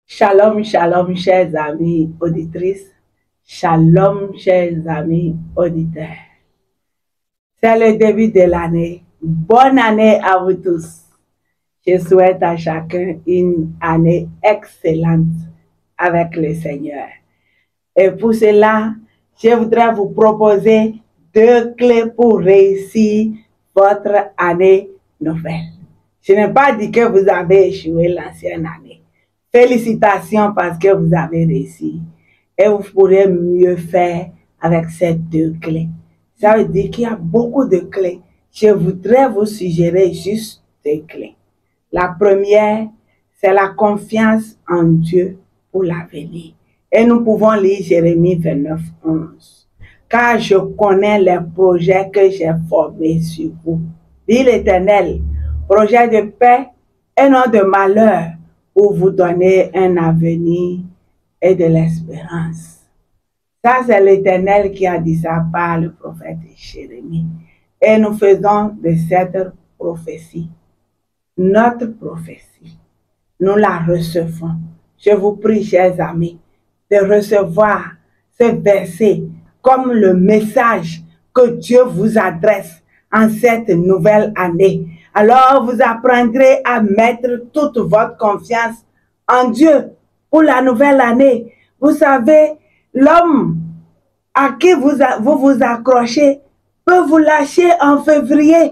Shalom, shalom, chers amis auditrices. Shalom, chers amis auditeurs. C'est le début de l'année. Bonne année à vous tous. Je souhaite à chacun une année excellente avec le Seigneur. Et pour cela, je voudrais vous proposer 2 clés pour réussir votre année nouvelle. Je n'ai pas dit que vous avez échoué l'ancienne année. Félicitations parce que vous avez réussi. Et vous pourrez mieux faire avec ces 2 clés. Ça veut dire qu'il y a beaucoup de clés. Je voudrais vous suggérer juste 2 clés. La première, c'est la confiance en Dieu pour l'avenir. Et nous pouvons lire Jérémie 29, 11. Car je connais les projets que j'ai formés sur vous, dit l'Éternel, projet de paix et non de malheur, pour vous donner un avenir et de l'espérance. Ça, c'est l'Éternel qui a dit ça par le prophète Jérémie. Et nous faisons de cette prophétie notre prophétie. Nous la recevons. Je vous prie, chers amis, de recevoir ce verset comme le message que Dieu vous adresse en cette nouvelle année. Alors, vous apprendrez à mettre toute votre confiance en Dieu pour la nouvelle année. Vous savez, l'homme à qui vous accrochez peut vous lâcher en février.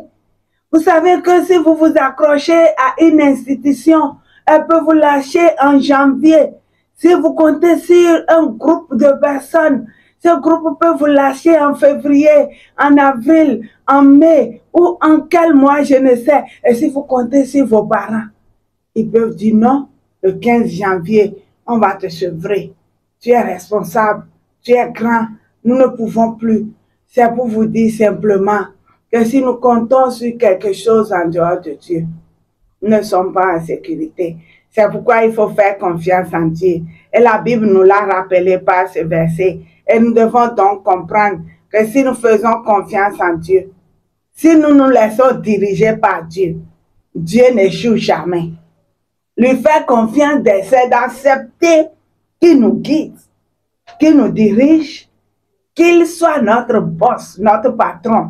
Vous savez que si vous vous accrochez à une institution, elle peut vous lâcher en janvier. Si vous comptez sur un groupe de personnes, ce groupe peut vous lâcher en février, en avril, en mai ou en quel mois, je ne sais. Et si vous comptez sur vos parents, ils peuvent dire non, le 15 janvier, on va te sevrer. Tu es responsable, tu es grand, nous ne pouvons plus. C'est pour vous dire simplement que si nous comptons sur quelque chose en dehors de Dieu, nous ne sommes pas en sécurité. C'est pourquoi il faut faire confiance en Dieu. Et la Bible nous l'a rappelé par ce verset. Et nous devons donc comprendre que si nous faisons confiance en Dieu, si nous nous laissons diriger par Dieu, Dieu n'échoue jamais. Lui faire confiance, c'est d'accepter qu'il nous guide, qu'il nous dirige, qu'il soit notre boss, notre patron,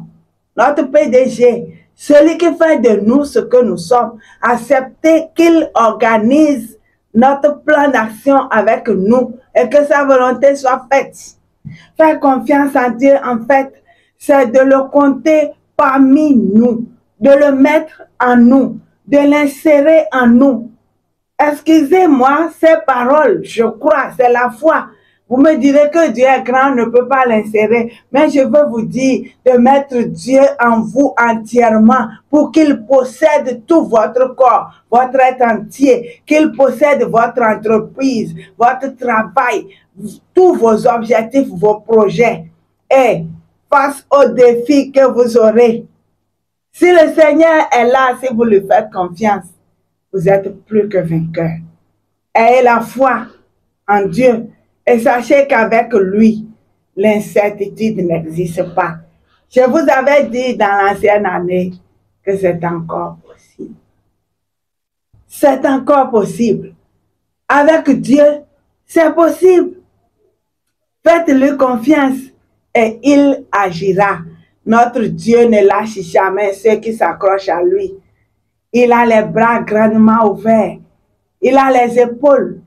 notre PDG, celui qui fait de nous ce que nous sommes. Accepter qu'il organise notre plan d'action avec nous et que sa volonté soit faite. Faire confiance en Dieu, en fait, c'est de le compter parmi nous, de le mettre en nous, de l'insérer en nous. Excusez-moi, ces paroles, je crois, c'est la foi. Vous me direz que Dieu est grand, on ne peut pas l'insérer. Mais je veux vous dire de mettre Dieu en vous entièrement pour qu'il possède tout votre corps, votre être entier, qu'il possède votre entreprise, votre travail, tous vos objectifs, vos projets. Et face aux défis que vous aurez, si le Seigneur est là, si vous lui faites confiance, vous êtes plus que vainqueur. Ayez la foi en Dieu et sachez qu'avec lui, l'incertitude n'existe pas. Je vous avais dit dans l'ancienne année que c'est encore possible. C'est encore possible. Avec Dieu, c'est possible. Faites-lui confiance et il agira. Notre Dieu ne lâche jamais ceux qui s'accrochent à lui. Il a les bras grandement ouverts. Il a les épaules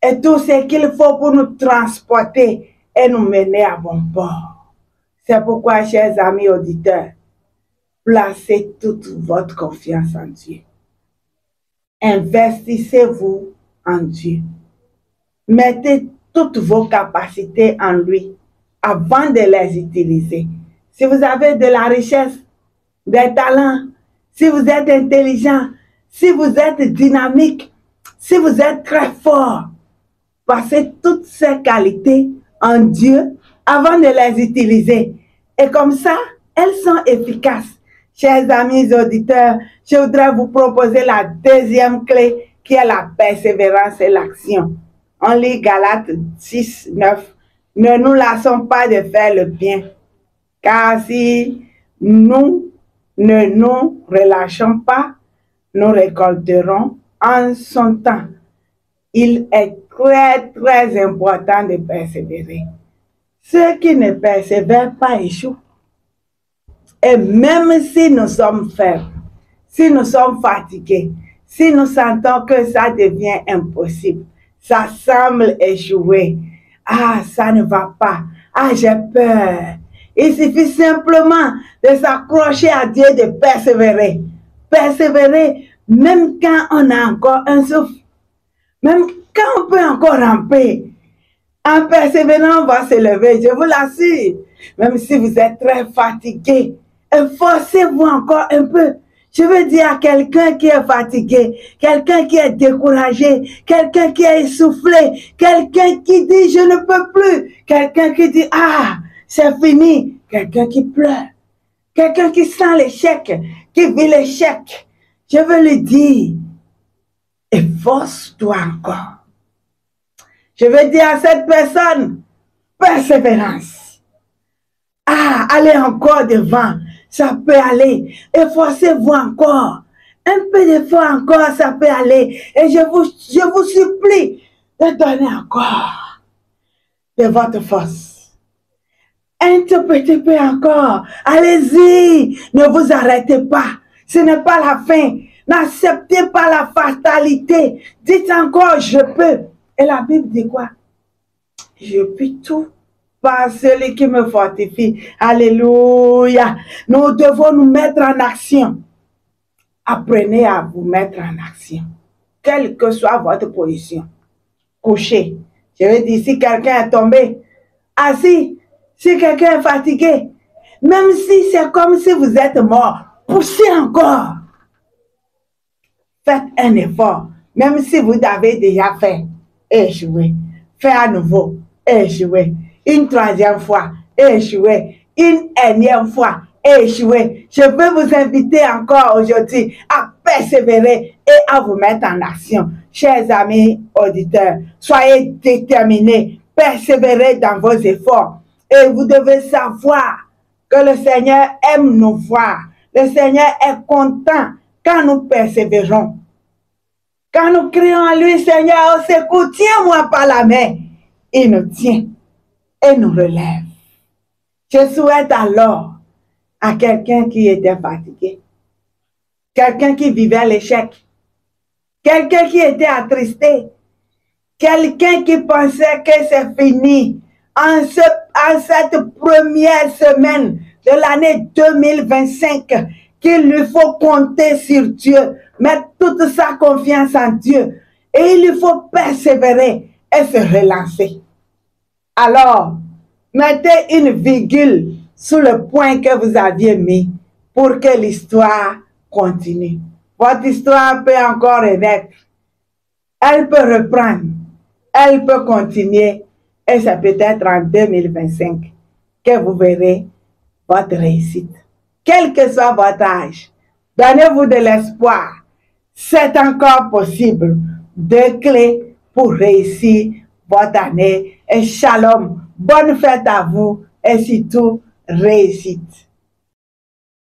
et tout ce qu'il faut pour nous transporter et nous mener à bon port. C'est pourquoi, chers amis auditeurs, placez toute votre confiance en Dieu. Investissez-vous en Dieu. Mettez toutes vos capacités en lui avant de les utiliser. Si vous avez de la richesse, des talents, si vous êtes intelligent, si vous êtes dynamique, si vous êtes très fort, passez toutes ces qualités en Dieu avant de les utiliser. Et comme ça, elles sont efficaces. Chers amis auditeurs, je voudrais vous proposer la deuxième clé qui est la persévérance et l'action. On lit Galates 6, 9. Ne nous lassons pas de faire le bien, car si nous ne nous relâchons pas, nous récolterons en son temps. il est très important de persévérer. Ceux qui ne persévèrent pas échouent. Et même si nous sommes faibles, si nous sommes fatigués, si nous sentons que ça devient impossible, ça semble échouer, ah, ça ne va pas, ah, j'ai peur. Il suffit simplement de s'accrocher à Dieu, de persévérer. Persévérer même quand on a encore un souffle, même quand on peut encore ramper. En persévérant, on va se lever, je vous l'assure. Même si vous êtes très fatigué, efforcez-vous encore un peu. Je veux dire à quelqu'un qui est fatigué, quelqu'un qui est découragé, quelqu'un qui est essoufflé, quelqu'un qui dit je ne peux plus, quelqu'un qui dit ah, c'est fini, quelqu'un qui pleure, quelqu'un qui sent l'échec, qui vit l'échec. Je veux lui dire, efforce-toi encore. Je veux dire à cette personne, persévérance. Ah, allez encore devant, ça peut aller. Efforcez-vous encore. Un peu d'effort encore, ça peut aller. Et je vous supplie de donner encore de votre force. Un tout petit peu encore. Allez-y, ne vous arrêtez pas. Ce n'est pas la fin. N'acceptez pas la fatalité. Dites encore, je peux. Et la Bible dit quoi? Je puis tout par celui qui me fortifie. Alléluia. Nous devons nous mettre en action. Apprenez à vous mettre en action. Quelle que soit votre position. Couché. Je veux dire, si quelqu'un est tombé, assis, si quelqu'un est fatigué, même si c'est comme si vous êtes mort, poussez encore. Faites un effort. Même si vous avez déjà fait, échoué. Faites à nouveau, échoué. Une troisième fois, échoué. Une énième fois, échoué. Je veux vous inviter encore aujourd'hui à persévérer et à vous mettre en action. Chers amis auditeurs, soyez déterminés, persévérez dans vos efforts. Et vous devez savoir que le Seigneur aime nous voir. Le Seigneur est content quand nous persévérons. Quand nous crions à lui, Seigneur, au secours, tiens-moi par la main. Il nous tient et nous relève. Je souhaite alors à quelqu'un qui était fatigué, quelqu'un qui vivait l'échec, quelqu'un qui était attristé, quelqu'un qui pensait que c'est fini en cette première semaine de l'année 2025, qu'il lui faut compter sur Dieu, mettre toute sa confiance en Dieu, et il lui faut persévérer et se relancer. Alors, mettez une virgule sous le point que vous aviez mis pour que l'histoire continue. Votre histoire peut encore renaître. Elle peut reprendre. Elle peut continuer. Et c'est peut-être en 2025 que vous verrez votre réussite. Quel que soit votre âge, donnez-vous de l'espoir. C'est encore possible. 2 clés pour réussir votre année. Et shalom. Bonne fête à vous et surtout réussite.